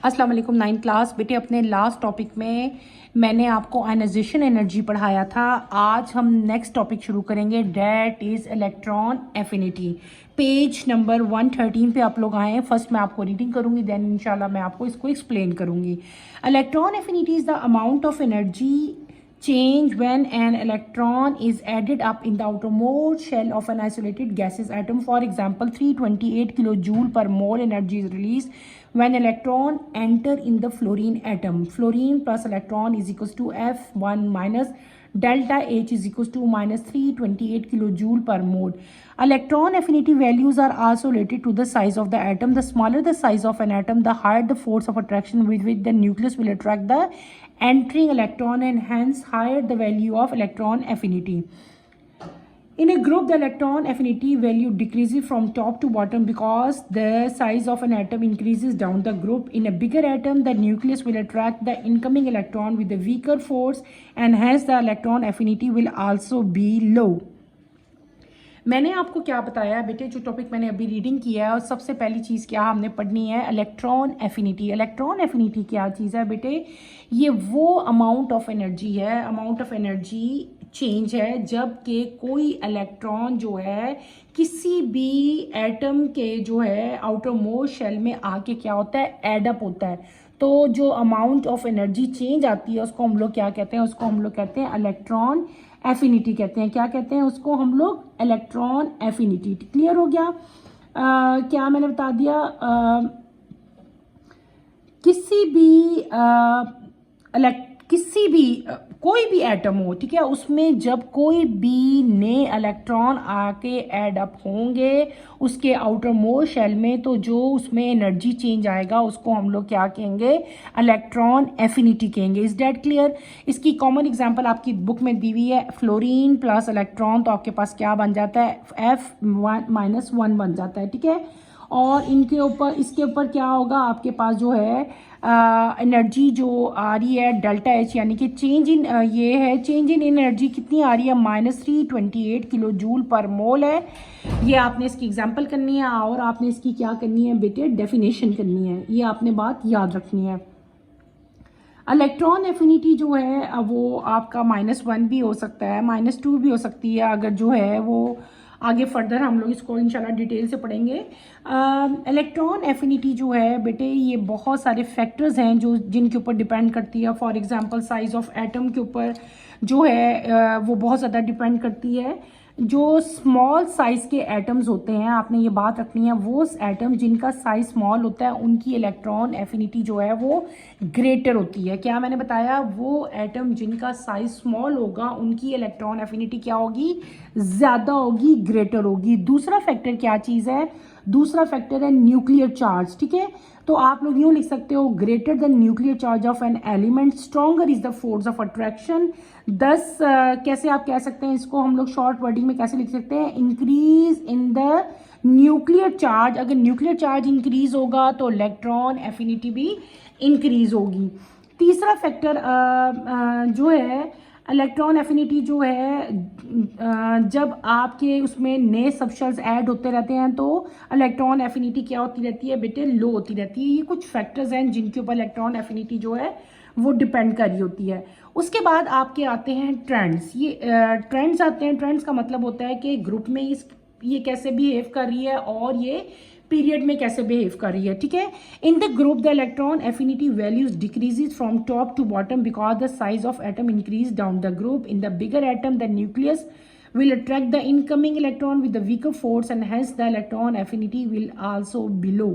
अस्सलाम वालेकुम। 9th class बेटे, अपने लास्ट टॉपिक में मैंने आपको आयनाइजेशन एनर्जी पढ़ाया था। आज हम नेक्स्ट टॉपिक शुरू करेंगे, that is electron affinity. Page number 113 पे आप लोग आए हैं। फर्स्ट मैं आपको रीडिंग करूंगी, देन इंशाल्लाह मैं आपको इसको एक्सप्लेन करूंगी। Electron affinity is the amount of energy change when an electron is added up in the outermost shell of an isolated gaseous atom. For example, 328 kilojoule per mole energy is released when electron enter in the fluorine atom. Fluorine plus electron is equals to F1 minus delta H is equals to minus 328 kilojoule per mole. Electron affinity values are also related to the size of the atom. The smaller the size of an atom, the higher the force of attraction with which the nucleus will attract the entering electron, and hence higher the value of electron affinity. In a group, the electron affinity value decreases from top to bottom because the size of an atom increases down the group. In a bigger atom, the nucleus will attract the incoming electron with a weaker force, and hence the electron affinity will also be low. मैंने आपको क्या बताया बेटे, जो topic मैंने अभी reading किया है, और सबसे पहली चीज़ क्या हमने पढ़नी है, इलेक्ट्रॉन एफिनिटी। इलेक्ट्रॉन एफिनिटी क्या चीज़ है बेटे? ये वो अमाउंट ऑफ एनर्जी है, अमाउंट ऑफ एनर्जी चेंज है जबकि कोई इलेक्ट्रॉन जो है किसी भी एटम के जो है आउटर मोस्ट शेल में आके क्या होता है, एडअप होता है। तो जो अमाउंट ऑफ एनर्जी चेंज आती है उसको हम लोग क्या कहते हैं? उसको हम लोग कहते हैं इलेक्ट्रॉन एफिनिटी कहते हैं। क्या कहते हैं उसको हम लोग? Electron affinity. क्लियर हो गया? क्या मैंने बता दिया? किसी भी कोई भी एटम हो, ठीक है, उसमें जब कोई भी नए इलेक्ट्रॉन आके ऐड अप होंगे उसके आउटर मोस्ट शेल में, तो जो उसमें एनर्जी चेंज आएगा उसको हम लोग क्या कहेंगे? इलेक्ट्रॉन एफिनिटी कहेंगे। Is that clear? इसकी कॉमन एग्जांपल आपकी बुक में दी हुई है, फ्लोरीन प्लस इलेक्ट्रॉन, तो आपके पास क्या बन जाता है? F1 बन जाता है, ठीक है। और इनके ऊपर, इसके ऊपर क्या होगा आपके पास जो है एनर्जी जो आ रही है डेल्टा एच, यानी कि चेंज इन ये है, चेंज इन एनर्जी कितनी आ रही है? -328 किलो जूल पर मोल है। ये आपने इसकी एग्जांपल करनी है और आपने इसकी क्या करनी है बेटे? डेफिनेशन करनी है। ये आपने बात याद रखनी है। इलेक्ट्रॉन एफिनिटी जो है वो आपका -1 भी हो सकता है, -2 भी हो सकती है। अगर जो है वो आगे फर्दर हम लोग इसको इंशाल्लाह डिटेल से पढ़ेंगे। इलेक्ट्रॉन एफिनिटी जो है बेटे, ये बहुत सारे फैक्टर्स हैं जो जिनके ऊपर डिपेंड करती है। For example size of atom के ऊपर जो है वो बहुत ज़्यादा डिपेंड करती है। जो स्मॉल साइज़ के एटम्स होते हैं, आपने ये बात रखनी है, वो एटम जिनका साइज स्मॉल होता है उनकी इलेक्ट्रॉन एफिनिटी जो है वो ग्रेटर होती है। क्या मैंने बताया? वो एटम जिनका साइज स्मॉल होगा उनकी इलेक्ट्रॉन एफिनिटी क्या होगी? ज़्यादा होगी, ग्रेटर होगी। दूसरा फैक्टर क्या चीज़ है? दूसरा फैक्टर है न्यूक्लियर चार्ज, ठीक है। तो आप लोग यूँ लिख सकते हो, greater than nuclear charge of an element, stronger is the force of attraction. दस कैसे आप कह सकते हैं इसको? हम लोग शॉर्ट वर्डिंग में कैसे लिख सकते हैं? Increase in the nuclear charge. अगर न्यूक्लियर चार्ज इंक्रीज होगा तो इलेक्ट्रॉन एफिनिटी भी इंक्रीज होगी। तीसरा फैक्टर जो है इलेक्ट्रॉन एफिनिटी जो है, जब आपके उसमें नए सबशेल्स ऐड होते रहते हैं तो इलेक्ट्रॉन एफिनिटी क्या होती रहती है बेटे? लो होती रहती है। ये कुछ फैक्टर्स हैं जिनके ऊपर इलेक्ट्रॉन एफिनिटी जो है वो डिपेंड कर रही होती है। उसके बाद आपके आते हैं ट्रेंड्स। ये ट्रेंड्स आते हैं। ट्रेंड्स का मतलब होता है कि ग्रुप में ये कैसे बिहेव कर रही है और ये पीरियड में कैसे बिहेव कर रही है, ठीक है। In the group the electron affinity values decreases from top to bottom because the size of atom increase down the group. In the bigger atom the nucleus will attract the incoming electron with the weaker force, and hence the electron affinity will also be low.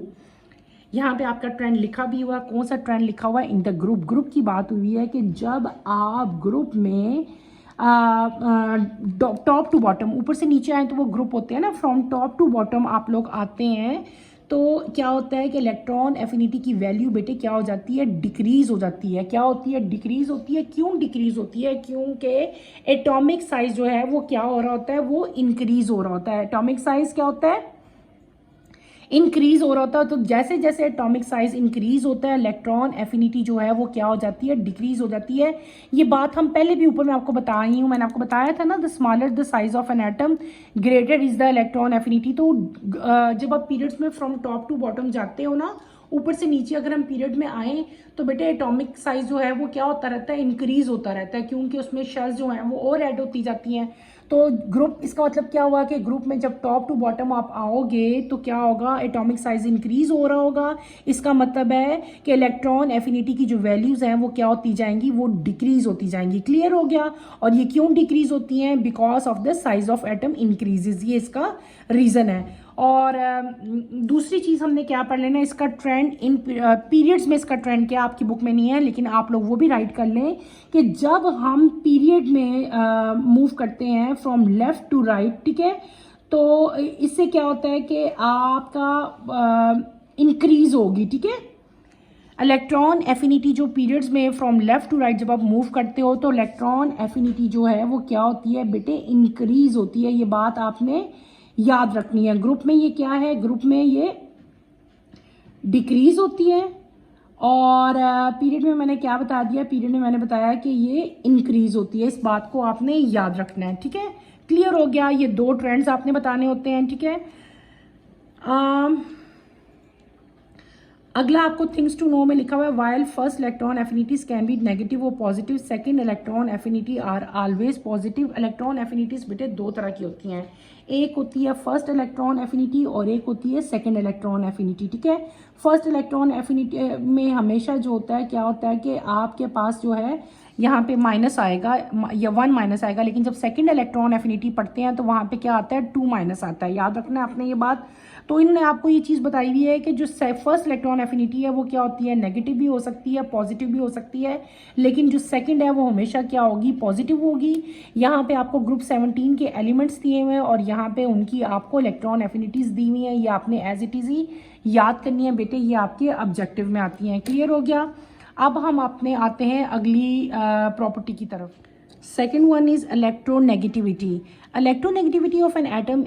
यहाँ पे आपका trend लिखा भी हुआ। कौन सा trend लिखा हुआ है? In the group. ग्रुप की बात हुई है कि जब आप ग्रुप में टॉप टू बॉटम, ऊपर से नीचे आए तो वो ग्रुप होते हैं ना, फ्रॉम टॉप टू बॉटम आप लोग आते हैं तो क्या होता है कि इलेक्ट्रॉन एफिनिटी की वैल्यू बेटे क्या हो जाती है? डिक्रीज हो जाती है। क्या होती है? डिक्रीज होती है। क्यों डिक्रीज होती है? क्योंकि एटॉमिक साइज जो है वो क्या हो रहा होता है? वो इंक्रीज हो रहा होता है। एटॉमिक साइज क्या होता है? इंक्रीज हो रहा होता है। तो जैसे जैसे एटॉमिक साइज इंक्रीज होता है इलेक्ट्रॉन एफिनिटी जो है वो क्या हो जाती है? डिक्रीज हो जाती है। ये बात हम पहले भी ऊपर में आपको बताई हूँ। मैंने आपको बताया था ना, the smaller the size of an atom greater is the electron affinity. तो जब आप पीरियड्स में फ्रॉम टॉप टू बॉटम जाते हो ना, ऊपर से नीचे अगर हम पीरियड में आए तो बेटे एटॉमिक साइज जो है वो क्या होता रहता है, इंक्रीज होता रहता है, क्योंकि उसमें शेल्स जो हैं वो और ऐड होती जाती हैं। तो ग्रुप, इसका मतलब क्या हुआ कि ग्रुप में जब टॉप टू बॉटम आप आओगे तो क्या होगा, एटॉमिक साइज इंक्रीज हो रहा होगा। इसका मतलब है कि इलेक्ट्रॉन एफिनिटी की जो वैल्यूज हैं वो क्या होती जाएंगी, वो डिक्रीज होती जाएंगी। क्लियर हो गया। और ये क्यों डिक्रीज होती हैं, because of the size of atom increases, ये इसका रीजन है। और दूसरी चीज़ हमने क्या पढ़ लेना, इसका ट्रेंड इन पीरियड्स में, इसका ट्रेंड क्या आपकी बुक में नहीं है लेकिन आप लोग वो भी राइट कर लें कि जब हम पीरियड में मूव करते हैं फ्रॉम लेफ्ट टू राइट, ठीक है, तो इससे क्या होता है कि आपका इंक्रीज होगी, ठीक है। इलेक्ट्रॉन एफिनिटी जो पीरियड्स में फ्रॉम लेफ्ट टू राइट जब आप मूव करते हो तो इलेक्ट्रॉन एफिनिटी जो है वो क्या होती है बेटे, इंक्रीज होती है। ये बात आपने याद रखनी है। ग्रुप में ये क्या है, ग्रुप में ये डिक्रीज होती है, और पीरियड में मैंने क्या बता दिया, पीरियड में मैंने बताया कि ये इंक्रीज होती है। इस बात को आपने याद रखना है, ठीक है। क्लियर हो गया। ये दो ट्रेंड्स आपने बताने होते हैं, ठीक है। अगला आपको थिंग्स टू नो में लिखा हुआ है, while first electron affinities can be negative और positive, second electron affinity are always positive. Electron affinities बेटे दो तरह की होती हैं, एक होती है फर्स्ट इलेक्ट्रॉन एफिनिटी और एक होती है सेकंड इलेक्ट्रॉन एफिनिटी, ठीक है। फर्स्ट इलेक्ट्रॉन एफिनिटी में हमेशा जो होता है क्या होता है कि आपके पास जो है यहाँ पे माइनस आएगा या 1 माइनस आएगा, लेकिन जब सेकंड इलेक्ट्रॉन एफिनिटी पढ़ते हैं तो वहाँ पे क्या आता है, 2 माइनस आता है। याद रखना है आपने ये बात। तो इन्होंने आपको ये चीज़ बताई हुई है कि जो फर्स्ट इलेक्ट्रॉन एफिनिटी है वो क्या होती है, नेगेटिव भी हो सकती है, पॉजिटिव भी हो सकती है, लेकिन जो सेकंड है वो हमेशा क्या होगी, पॉजिटिव होगी। यहाँ पे आपको ग्रुप 17 के एलिमेंट्स दिए हुए हैं और यहाँ पे उनकी आपको इलेक्ट्रॉन एफिनिटीज दी हुई हैं। ये आपने एज इट इज़ ही याद करनी है बेटे, ये आपके ऑब्जेक्टिव में आती हैं। क्लियर हो गया। अब हम अपने आते हैं अगली प्रॉपर्टी की तरफ। Second one is electronegativity. Electronegativity of an atom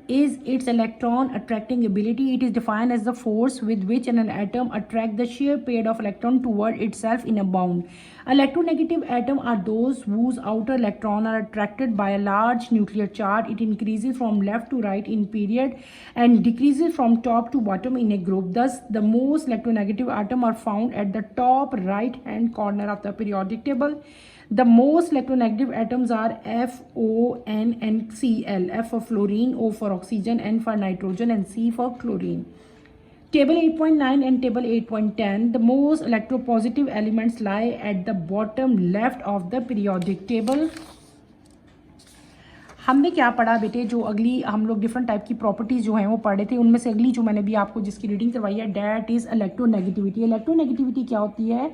is its electron attracting ability. It is defined as the force with which an atom attracts the shear pair of electron toward itself in a bound. Electronegative atoms are those whose outer electron are attracted by a large nuclear charge. It increases from left to right in period and decreases from top to bottom in a group. Thus, the most electronegative atoms are found at the top right hand corner of the periodic table. The most electronegative atoms are F, O, N and Cl. F for fluorine, O for oxygen, N for nitrogen and C for chlorine. Table 8.9 and table 8.10. The most electropositive elements lie at the bottom left of the periodic table. हमने क्या पढ़ा बेटे, जो अगली हम लोग different type की properties जो हैं वो पढ़े थे, उनमें से अगली जो मैंने भी आपको जिसकी रीडिंग करवाई है, डैट इज़ इलेक्ट्रोनेगेटिविटी। इलेक्ट्रोनेगेटिविटी क्या होती है,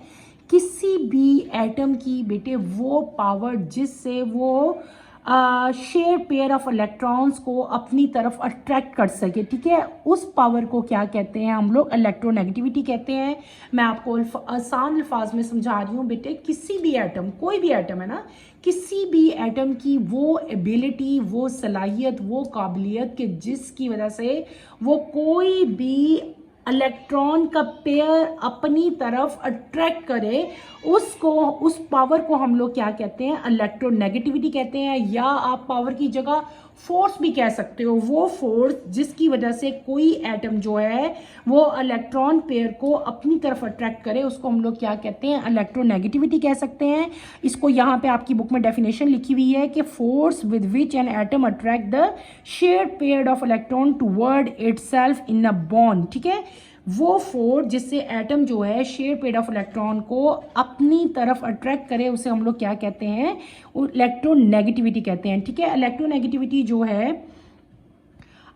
किसी भी एटम की बेटे वो पावर जिससे वो शेयर पेयर ऑफ इलेक्ट्रॉन्स को अपनी तरफ अट्रैक्ट कर सके, ठीक है, उस पावर को क्या कहते हैं हम लोग, इलेक्ट्रोनेगेटिविटी कहते हैं। मैं आपको आसान अल्फाज में समझा रही हूँ बेटे, किसी भी एटम, कोई भी एटम है ना, किसी भी एटम की वो एबिलिटी, वो सलाहियत, वो काबिलियत कि जिसकी वजह से वो कोई भी इलेक्ट्रॉन का पेयर अपनी तरफ अट्रैक्ट करे, उसको, उस पावर को हम लोग क्या कहते हैं, इलेक्ट्रोनेगेटिविटी कहते हैं। या आप पावर की जगह फोर्स भी कह सकते हो, वो फोर्स जिसकी वजह से कोई एटम जो है वो इलेक्ट्रॉन पेयर को अपनी तरफ अट्रैक्ट करे, उसको हम लोग क्या कहते हैं, इलेक्ट्रोनेगेटिविटी कह सकते हैं। इसको यहाँ पे आपकी बुक में डेफिनेशन लिखी हुई है कि force with which an atom attract the shared pair of electron toward itself in a bond, ठीक है, वो फोर्स जिससे एटम जो है शेयर पेयर ऑफ इलेक्ट्रॉन को अपनी तरफ अट्रैक्ट करे, उसे हम लोग क्या कहते हैं, इलेक्ट्रोनेगेटिविटी कहते हैं, ठीक है। इलेक्ट्रोनेगेटिविटी जो है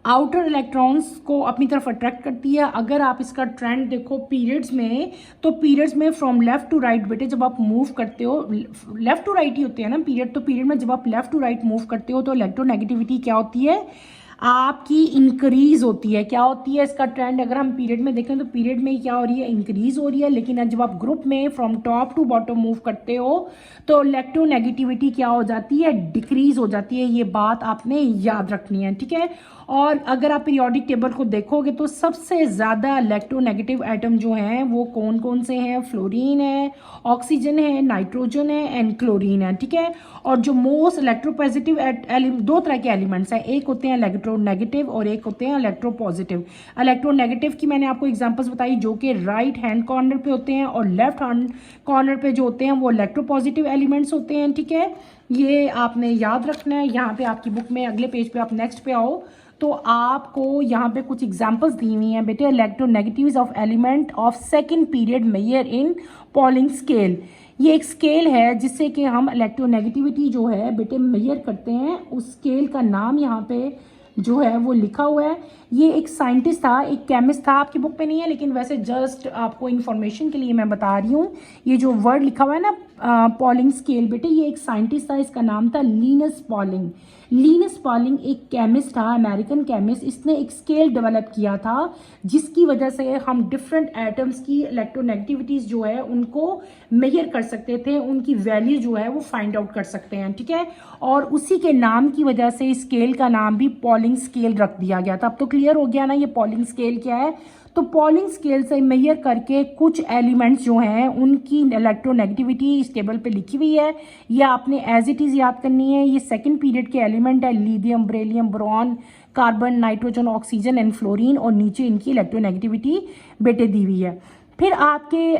आउटर इलेक्ट्रॉन्स को अपनी तरफ अट्रैक्ट करती है। अगर आप इसका ट्रेंड देखो पीरियड्स में, तो पीरियड्स में फ्रॉम लेफ्ट टू राइट बेटे जब आप मूव करते हो, लेफ्ट टू राइट ही होते हैं ना पीरियड, तो पीरियड में जब आप लेफ्ट टू राइट मूव करते हो तो इलेक्ट्रोनेगेटिविटी क्या होती है, आपकी इंक्रीज होती है। क्या होती है इसका ट्रेंड, अगर हम पीरियड में देखें तो पीरियड में क्या हो रही है, इंक्रीज हो रही है, लेकिन जब आप ग्रुप में from top to bottom move करते हो तो इलेक्ट्रोनेगेटिविटी क्या हो जाती है, डिक्रीज हो जाती है। ये बात आपने याद रखनी है, ठीक है। और अगर आप पीरियोडिक टेबल को देखोगे तो सबसे ज़्यादा इलेक्ट्रोनेगेटिव एटम जो हैं वो कौन कौन से हैं, फ्लोरीन है, ऑक्सीजन है, नाइट्रोजन है एंड क्लोरीन है, ठीक है। और जो मोस्ट इलेक्ट्रोपॉजिटिव दो तरह के एलिमेंट्स हैं, एक होते हैं इलेक्ट्रो इलेक्ट्रोनेगेटिव और एक होते हैं इलेक्ट्रोपॉजिटिव। इलेक्ट्रोनेगेटिव की मैंने आपको एग्जांपल्स बताई जो कि राइट हैंड कॉर्नर पे होते हैं और लेफ्ट हैंड कॉर्नर पे जो होते हैं वो इलेक्ट्रोपॉजिटिव एलिमेंट्स होते हैं, ठीक है। ये आपने याद रखना है। यहाँ पे आपकी बुक में अगले पेज पे आप नेक्स्ट पे आओ तो आपको यहाँ पे कुछ एग्जांपल्स दी हुई हैं बेटे। Electronegatives of element of second period measure in Pauling scale. ये एक स्केल है जिससे कि हम इलेक्ट्रोनेगेटिविटी जो है बेटे मेजर करते हैं। उस स्केल का नाम यहाँ पे जो है वो लिखा हुआ है। ये एक साइंटिस्ट था, एक केमिस्ट था, आपकी बुक पे नहीं है लेकिन वैसे जस्ट आपको इन्फॉर्मेशन के लिए मैं बता रही हूँ। ये जो वर्ड लिखा हुआ है ना पॉलिंग स्केल बेटे, ये एक साइंटिस्ट था, इसका नाम था लिनस पॉलिंग। लिनस पॉलिंग एक केमिस्ट था, अमेरिकन केमिस्ट। इसने एक स्केल डेवलप किया था जिसकी वजह से हम डिफरेंट एटम्स की इलेक्ट्रोनेगेटिविटीज़ जो है उनको मेजर कर सकते थे, उनकी वैल्यू जो है वो फाइंड आउट कर सकते हैं, ठीक है। और उसी के नाम की वजह से इस स्केल का नाम भी पॉलिंग स्केल रख दिया गया था। अब तो क्लियर हो गया ना ये पॉलिंग स्केल क्या है। तो पॉलिंग स्केल से मेजर करके कुछ एलिमेंट्स जो हैं उनकी इलेक्ट्रोनेगेटिविटी इस टेबल पे लिखी हुई है। ये आपने एज इट इज़ याद करनी है। ये सेकंड पीरियड के एलिमेंट है, lithium, beryllium, boron, carbon, nitrogen, oxygen and fluorine, और नीचे इनकी इलेक्ट्रोनेगेटिविटी बेटे दी हुई है। फिर आपके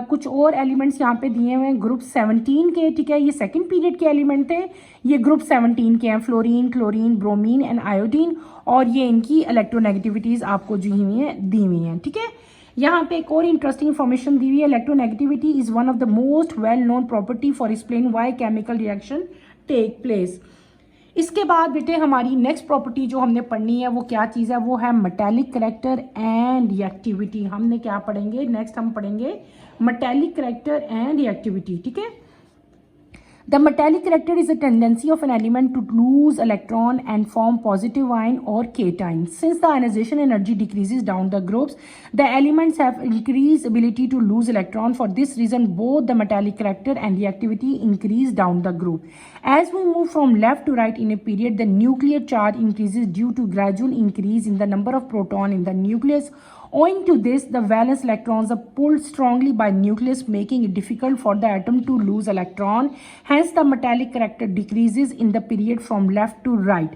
कुछ और एलिमेंट्स यहाँ पे दिए हुए हैं ग्रुप 17 के, ठीक है। ये सेकंड पीरियड के एलिमेंट थे, ये ग्रुप 17 के हैं, fluorine, chlorine, bromine and iodine, और ये इनकी इलेक्ट्रोनेगेटिविटीज़ आपको जो दी हुई हैं, ठीक है। यहाँ पे एक और इंटरेस्टिंग इन्फॉर्मेशन दी हुई है। Electronegativity is one of the most well known property for explain why chemical reaction take place. इसके बाद बेटे हमारी नेक्स्ट प्रॉपर्टी जो हमने पढ़नी है वो क्या चीज़ है, वो है मेटालिक करैक्टर एंड रिएक्टिविटी। हमने क्या पढ़ेंगे नेक्स्ट, हम पढ़ेंगे मेटालिक करैक्टर एंड रिएक्टिविटी, ठीक है। The metallic character is a tendency of an element to lose electron and form positive ion or cation. Since the ionization energy decreases down the groups, the elements have increased ability to lose electron. For this reason, both the metallic character and reactivity increase down the group. As we move from left to right in a period, the nuclear charge increases due to gradual increase in the number of proton in the nucleus. Owing to this, the valence electrons are pulled strongly by nucleus, making it difficult for the atom to lose electron. Hence, the metallic character decreases in the period from left to right.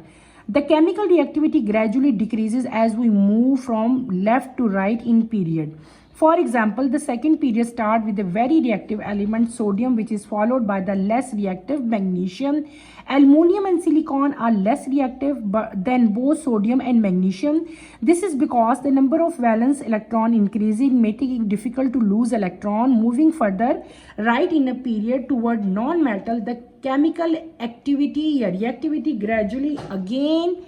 The chemical reactivity gradually decreases as we move from left to right in period. For example, the second period starts with a very reactive element sodium, which is followed by the less reactive magnesium. Aluminum and silicon are less reactive than both sodium and magnesium. This is because the number of valence electron increases, making it difficult to lose electron. Moving further right in a period toward non-metal, the chemical activity या reactivity gradually again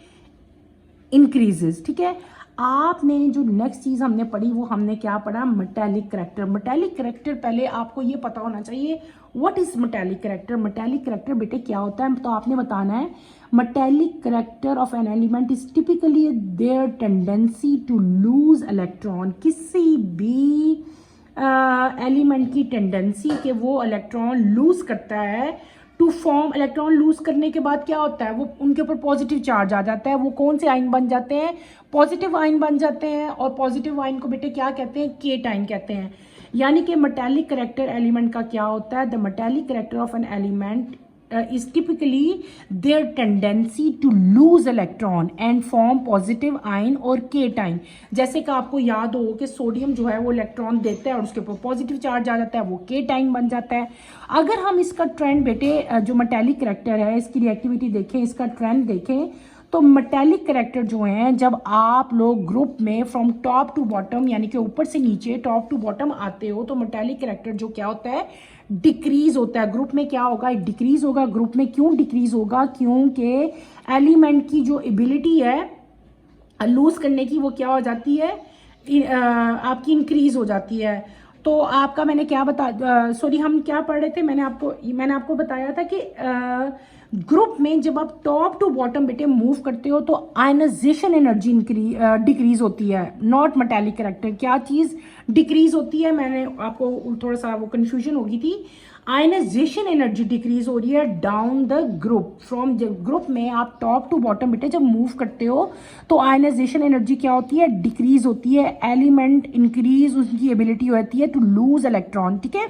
increases, ठीक है। आपने जो next चीज़ हमने पढ़ी वो हमने क्या पढ़ा, मेटालिक करैक्टर। मेटालिक करैक्टर पहले आपको ये पता होना चाहिए what is metallic character. Metallic character बेटे क्या होता है, तो आपने बताना है metallic character of an element is typically their tendency to lose electron. किसी भी एलिमेंट की टेंडेंसी के वो इलेक्ट्रॉन लूज करता है टू फॉर्म। इलेक्ट्रॉन लूज करने के बाद क्या होता है, वो उनके ऊपर पॉजिटिव चार्ज आ जाता है। वो कौन से आयन बन जाते हैं, पॉजिटिव आयन बन जाते हैं। और पॉजिटिव आयन को बेटे क्या कहते हैं, केटाइन कहते हैं। यानी कि मेटालिक करैक्टर एलिमेंट का क्या होता है, the metallic character of an element is typically their tendency to lose electron and form positive ion और cation। जैसे कि आपको याद हो कि सोडियम जो है वो इलेक्ट्रॉन देता है और उसके ऊपर पॉजिटिव चार्ज आ जाता है, वो केटाइन बन जाता है। अगर हम इसका ट्रेंड बेटे जो मेटालिक करैक्टर है इसकी रिएक्टिविटी देखें, इसका ट्रेंड देखें, तो मेटालिक करैक्टर जो हैं जब आप लोग ग्रुप में फ्रॉम टॉप टू बॉटम यानी कि ऊपर से नीचे टॉप टू बॉटम आते हो तो मेटालिक करैक्टर जो क्या होता है, डिक्रीज होता है। ग्रुप में क्या होगा, डिक्रीज होगा। ग्रुप में क्यों डिक्रीज होगा, क्योंकि एलिमेंट की जो एबिलिटी है लूज करने की वो क्या हो जाती है, आपकी इंक्रीज हो जाती है। तो आपका मैंने क्या सॉरी हम क्या पढ़ रहे थे, मैंने आपको बताया था कि ग्रुप में जब आप टॉप टू बॉटम बेटे मूव करते हो तो आयनाइजेशन एनर्जी डिक्रीज होती है, नॉट मेटालिक करैक्टर। क्या चीज़ डिक्रीज होती है, मैंने आपको थोड़ा सा वो कन्फ्यूजन होगी थी। आयनाइजेशन एनर्जी डिक्रीज हो रही है down the group. From group में आप टॉप टू बॉटम बेटे जब मूव करते हो तो आयनाइजेशन एनर्जी क्या होती है, डिक्रीज होती है। एलिमेंट इंक्रीज उसकी एबिलिटी होती है टू लूज इलेक्ट्रॉन, ठीक है।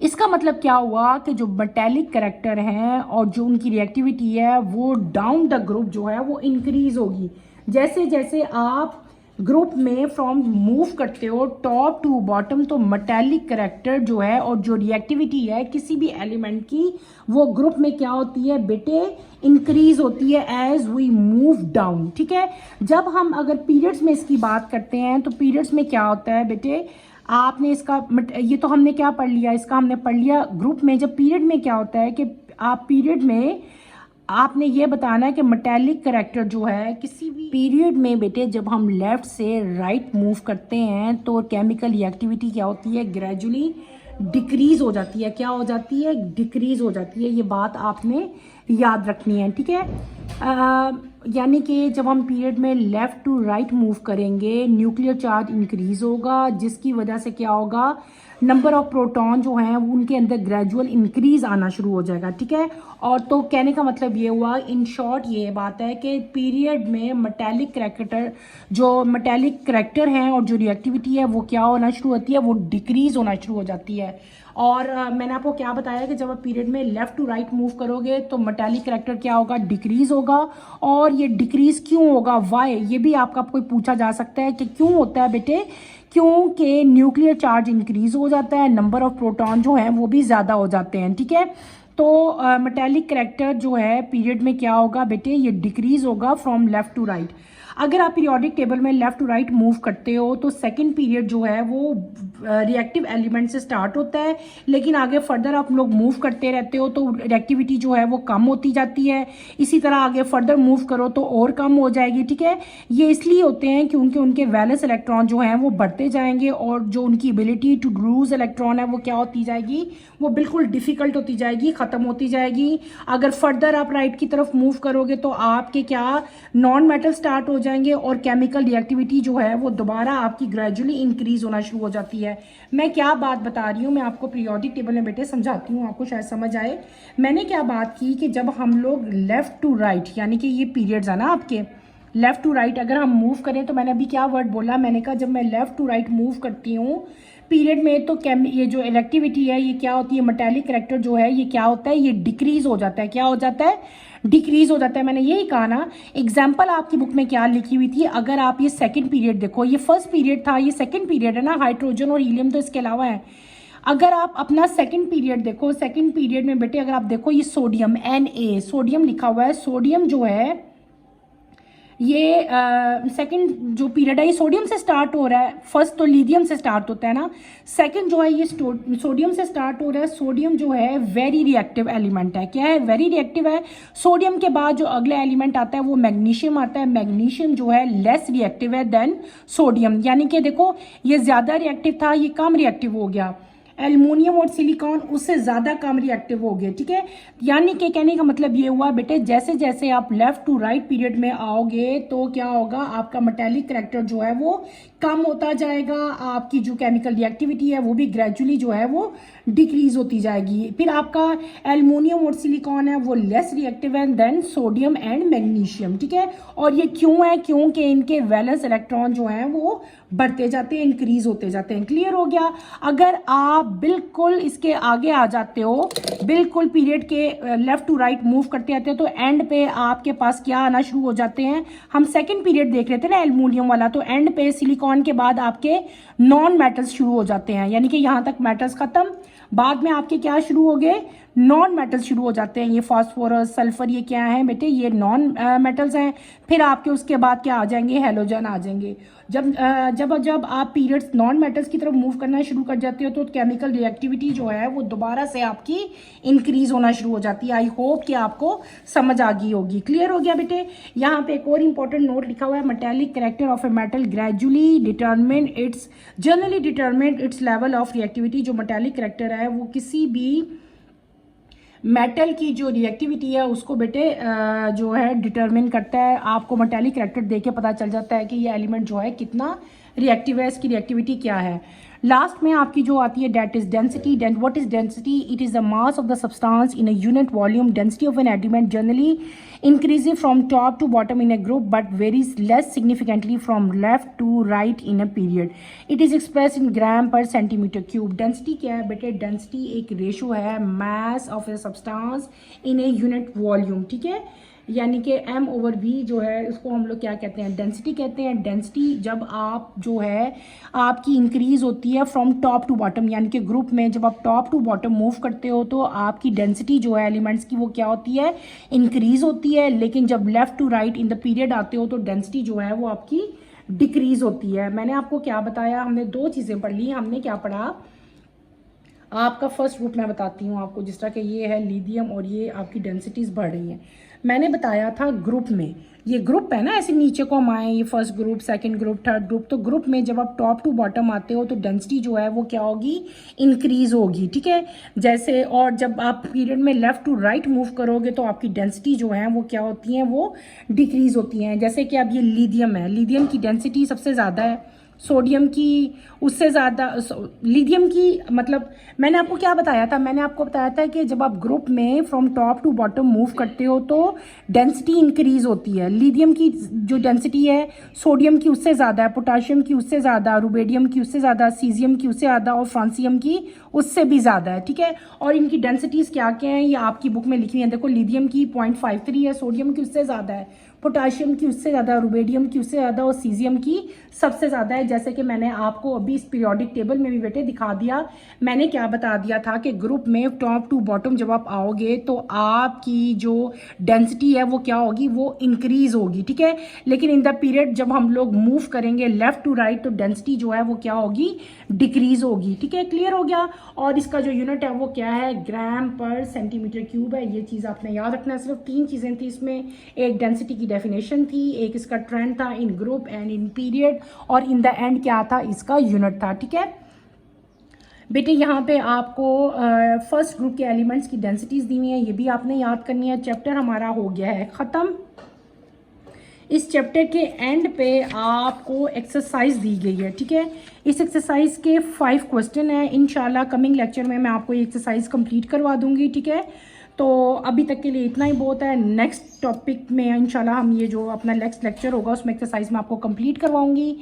इसका मतलब क्या हुआ कि जो मेटेलिक करेक्टर हैं और जो उनकी रिएक्टिविटी है वो डाउन द ग्रुप जो है वो इंक्रीज होगी। जैसे जैसे आप ग्रुप में फ्रॉम मूव करते हो टॉप टू बॉटम, तो मेटेलिक करेक्टर जो है और जो रिएक्टिविटी है किसी भी एलिमेंट की वो ग्रुप में क्या होती है बेटे, इंक्रीज होती है एज वी मूव डाउन। ठीक है, जब हम अगर पीरियड्स में इसकी बात करते हैं तो पीरियड्स में क्या होता है बेटे, आपने इसका ये तो हमने क्या पढ़ लिया, इसका हमने पढ़ लिया ग्रुप में। जब पीरियड में क्या होता है कि आप पीरियड में आपने ये बताना है कि मेटेलिक करेक्टर जो है किसी भी पीरियड में बेटे, जब हम लेफ्ट से राइट मूव करते हैं तो केमिकल रिएक्टिविटी क्या होती है, ग्रेजुअली डिक्रीज हो जाती है। क्या हो जाती है, डिक्रीज हो जाती है। ये बात आपने याद रखनी है। ठीक है, यानी कि जब हम पीरियड में लेफ़्ट टू राइट मूव करेंगे न्यूक्लियर चार्ज इंक्रीज होगा, जिसकी वजह से क्या होगा, नंबर ऑफ प्रोटॉन जो हैं उनके अंदर ग्रेजुअल इंक्रीज आना शुरू हो जाएगा। ठीक है, और तो कहने का मतलब ये हुआ, इन शॉर्ट ये बात है कि पीरियड में मेटेलिक करेक्टर, जो मेटेलिक करेक्टर हैं और जो रिएक्टिविटी है वो क्या होना शुरू होती है, वो डिक्रीज होना शुरू हो जाती है। और मैंने आपको क्या बताया कि जब आप पीरियड में लेफ़्ट टू राइट मूव करोगे तो मेटेलिक करेक्टर क्या होगा, डिक्रीज होगा। और ये डिक्रीज क्यों होगा, वाई, ये भी आपका कोई पूछा जा सकता है कि क्यों होता है बेटे, क्योंकि न्यूक्लियर चार्ज इंक्रीज हो जाता है, नंबर ऑफ प्रोटॉन जो हैं वो भी ज़्यादा हो जाते हैं। ठीक है, तो मेटेलिक करेक्टर जो है पीरियड में क्या होगा बेटे, ये डिक्रीज होगा फ्रॉम लेफ़्ट टू राइट। अगर आप पीरियोडिक टेबल में लेफ़्ट टू राइट मूव करते हो तो सेकंड पीरियड जो है वो रिएक्टिव एलिमेंट से स्टार्ट होता है, लेकिन आगे फर्दर आप लोग मूव करते रहते हो तो रिएक्टिविटी जो है वो कम होती जाती है। इसी तरह आगे फर्दर मूव करो तो और कम हो जाएगी। ठीक है, ये इसलिए होते हैं क्योंकि उनके वैलेंस इलेक्ट्रॉन जो हैं वो बढ़ते जाएंगे और जो उनकी एबिलिटी टू लूज इलेक्ट्रॉन है वो क्या होती जाएगी, वो बिल्कुल डिफिकल्ट होती जाएगी, ख़त्म होती जाएगी। अगर फर्दर आप राइट की तरफ मूव करोगे तो आपके क्या नॉन मेटल स्टार्ट हो जाएंगे और केमिकल रिएक्टिविटी जो है वो दोबारा आपकी ग्रेजुअली इंक्रीज होना शुरू हो जाती है। मैं क्या बात बता रही हूँ, मैं आपको पीरियोडिक टेबल में बेटे समझाती हूँ, आपको शायद समझ आए। मैंने क्या बात की कि जब हम लोग लेफ्ट टू राइट, यानी कि ये पीरियड्स है ना आपके, लेफ्ट टू राइट अगर हम मूव करें तो मैंने अभी क्या वर्ड बोला, मैंने कहा जब मैं लेफ्ट टू राइट मूव करती हूँ पीरियड में तो ये जो इलेक्टिविटी है ये क्या होती है, मेटेलिक करेक्टर जो है ये क्या होता है, ये डिक्रीज हो जाता है। क्या हो जाता है, डिक्रीज हो जाता है। मैंने यही कहा ना, एग्जाम्पल आपकी बुक में क्या लिखी हुई थी, अगर आप ये सेकंड पीरियड देखो, ये फर्स्ट पीरियड था, ये सेकंड पीरियड है ना, हाइड्रोजन और हीलियम तो इसके अलावा है। अगर आप अपना सेकंड पीरियड देखो, सेकंड पीरियड में बेटे अगर आप देखो ये सोडियम Na सोडियम लिखा हुआ है, सोडियम जो है ये सेकंड जो पीरियड है ये सोडियम से स्टार्ट हो रहा है। फर्स्ट तो लिथियम से स्टार्ट होता है ना, सेकंड जो है ये सोडियम से स्टार्ट हो रहा है। सोडियम जो है वेरी रिएक्टिव एलिमेंट है। क्या है, वेरी रिएक्टिव है। सोडियम के बाद जो अगला एलिमेंट आता है वो मैग्नीशियम आता है। मैग्नीशियम जो है लेस रिएक्टिव है देन सोडियम, यानी कि देखो ये ज़्यादा रिएक्टिव था, ये कम रिएक्टिव हो गया। एल्युमिनियम और सिलिकॉन उससे ज़्यादा कम रिएक्टिव हो गए। ठीक है, यानी कि कहने का मतलब ये हुआ बेटे, जैसे जैसे आप लेफ्ट टू राइट पीरियड में आओगे तो क्या होगा, आपका मेटेलिक करेक्टर जो है वो कम होता जाएगा, आपकी जो केमिकल रिएक्टिविटी है वो भी ग्रेजुअली जो है वो डिक्रीज होती जाएगी। फिर आपका एल्युमिनियम और सिलिकॉन है वो लेस रिएक्टिव है देन सोडियम एंड मैग्नीशियम। ठीक है, और ये क्यों है, क्योंकि इनके वैलेंस इलेक्ट्रॉन जो हैं वो बढ़ते जाते हैं, इंक्रीज होते जाते हैं। क्लियर हो गया। अगर आप बिल्कुल इसके आगे आ जाते हो, बिल्कुल पीरियड के लेफ्ट टू राइट मूव करते आते हो तो एंड पे आपके पास क्या आना शुरू हो जाते हैं, हम सेकंड पीरियड देख रहे थे ना एल्युमिनियम वाला, तो एंड पे सिलिकॉन के बाद आपके नॉन मेटल्स शुरू हो जाते हैं, यानी कि यहां तक मेटल्स खत्म, बाद में आपके क्या शुरू हो गए, नॉन मेटल्स शुरू हो जाते हैं। ये फास्फोरस, सल्फर, ये क्या है बेटे, ये नॉन मेटल्स हैं। फिर आपके उसके बाद क्या आ जाएंगे, हेलोजन आ जाएंगे। जब आप पीरियड्स नॉन मेटल्स की तरफ मूव करना शुरू कर जाते हो तो केमिकल रिएक्टिविटी जो है वो दोबारा से आपकी इंक्रीज होना शुरू हो जाती है। आई होप कि आपको समझ आ गई होगी। क्लियर हो गया बेटे। यहाँ पे एक और इंपॉर्टेंट नोट लिखा हुआ है, metallic character of a metal gradually generally determine it's level of reactivity. जो मेटेलिक करेक्टर है वो किसी भी मेटल की जो रिएक्टिविटी है उसको बेटे जो है डिटरमिन करता है। आपको मेटेलिक करेक्टर देख के पता चल जाता है कि ये एलिमेंट जो है कितना रिएक्टिव है, इसकी रिएक्टिविटी क्या है। लास्ट में आपकी जो आती है that is density. What is density? It is the mass of the substance in a unit volume. Density of an element generally increases from top to bottom in a group but varies less significantly from left to right in a period. It is expressed in gram per centimeter cube. Density क्या है बेटे? Density एक ratio है mass of a substance in a unit volume, ठीक है, यानी कि m/v जो है उसको हम लोग क्या कहते हैं? डेंसिटी कहते हैं। डेंसिटी जब आप जो है आपकी इंक्रीज होती है फ्रॉम टॉप टू बॉटम, यानी कि ग्रुप में जब आप टॉप टू बॉटम मूव करते हो तो आपकी डेंसिटी जो है एलिमेंट्स की वो क्या होती है? इंक्रीज होती है। लेकिन जब left to right in the period आते हो तो डेंसिटी जो है वो आपकी डिक्रीज होती है। मैंने आपको क्या बताया? हमने दो चीज़ें पढ़ ली। हमने क्या पढ़ा? आपका फर्स्ट ग्रुप मैं बताती हूँ आपको, जिस तरह के ये है लिथियम और ये आपकी डेंसिटीज़ बढ़ रही हैं। मैंने बताया था ग्रुप में, ये ग्रुप है ना, ऐसे नीचे को हम आए, ये first group, second group, third group. तो ग्रुप में जब आप टॉप टू बॉटम आते हो तो डेंसिटी जो है वो क्या होगी? इंक्रीज होगी, ठीक है। जैसे और जब आप पीरियड में लेफ्ट टू राइट मूव करोगे तो आपकी डेंसिटी जो है वो क्या होती हैं? वो डिक्रीज होती हैं। जैसे कि अब ये लिथियम है, लिथियम की डेंसिटी सबसे ज़्यादा है, सोडियम की उससे ज़्यादा, लिथियम की मतलब मैंने आपको क्या बताया था? मैंने आपको बताया था कि जब आप ग्रुप में from top to bottom move करते हो तो डेंसिटी इंक्रीज होती है। लिथियम की जो डेंसिटी है सोडियम की उससे ज़्यादा है, पोटाशियम की उससे ज़्यादा, रुबेडियम की उससे ज़्यादा, सीजियम की उससे ज़्यादा और फ्रांसियम की उससे भी ज़्यादा है, ठीक है। और इनकी डेंसिटीज़ क्या क्या हैं ये आपकी बुक में लिखी हुई है। देखो लिथियम की 0.53 है, सोडियम की उससे ज़्यादा है, पोटाशियम की उससे ज़्यादा, रुबेडियम की उससे ज़्यादा और सीजियम की सबसे ज़्यादा है। जैसे कि मैंने आपको अभी इस पीरियोडिक टेबल में भी बेटे दिखा दिया। मैंने क्या बता दिया था कि ग्रुप में टॉप टू बॉटम जब आप आओगे तो आपकी जो डेंसिटी है वो क्या होगी? वो इंक्रीज होगी, ठीक है। लेकिन इन द पीरियड जब हम लोग मूव करेंगे लेफ्ट टू राइट तो डेंसिटी जो है वो क्या होगी? डिक्रीज होगी, ठीक है। क्लियर हो गया? और इसका जो यूनिट है वो क्या है? ग्राम पर सेंटीमीटर क्यूब है। ये चीज़ आपने याद रखना है। सिर्फ तीन चीज़ें थी इसमें, एक डेंसिटी की डेफिनेशन थी, एक इसका ट्रेंड था इन ग्रुप एंड इन पीरियड, और इन द एंड क्या था? इसका यूनिट था, ठीक है बेटे। यहाँ पे आपको फर्स्ट ग्रुप के एलिमेंट्स की डेंसिटीज दी हुई है, ये भी आपने याद करनी है। चैप्टर हमारा हो गया है ख़त्म। इस चैप्टर के एंड पे आपको एक्सरसाइज दी गई है, ठीक है। इस एक्सरसाइज के 5 क्वेश्चन हैं। इंशाल्लाह कमिंग लेक्चर में मैं आपको ये एक्सरसाइज कंप्लीट करवा दूंगी, ठीक है। तो अभी तक के लिए इतना ही बहुत है। नेक्स्ट टॉपिक में इंशाल्लाह हम ये जो अपना नेक्स्ट लेक्चर होगा उसमें एक्सरसाइज में आपको कंप्लीट करवाऊंगी।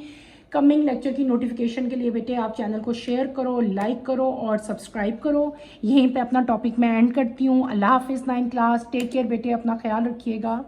कमिंग लेक्चर की नोटिफिकेशन के लिए बेटे आप चैनल को शेयर करो, लाइक करो और सब्सक्राइब करो। यहीं पे अपना टॉपिक मैं एंड करती हूँ। अल्लाह हाफिज़ 9th क्लास। टेक केयर बेटे, अपना ख्याल रखिएगा।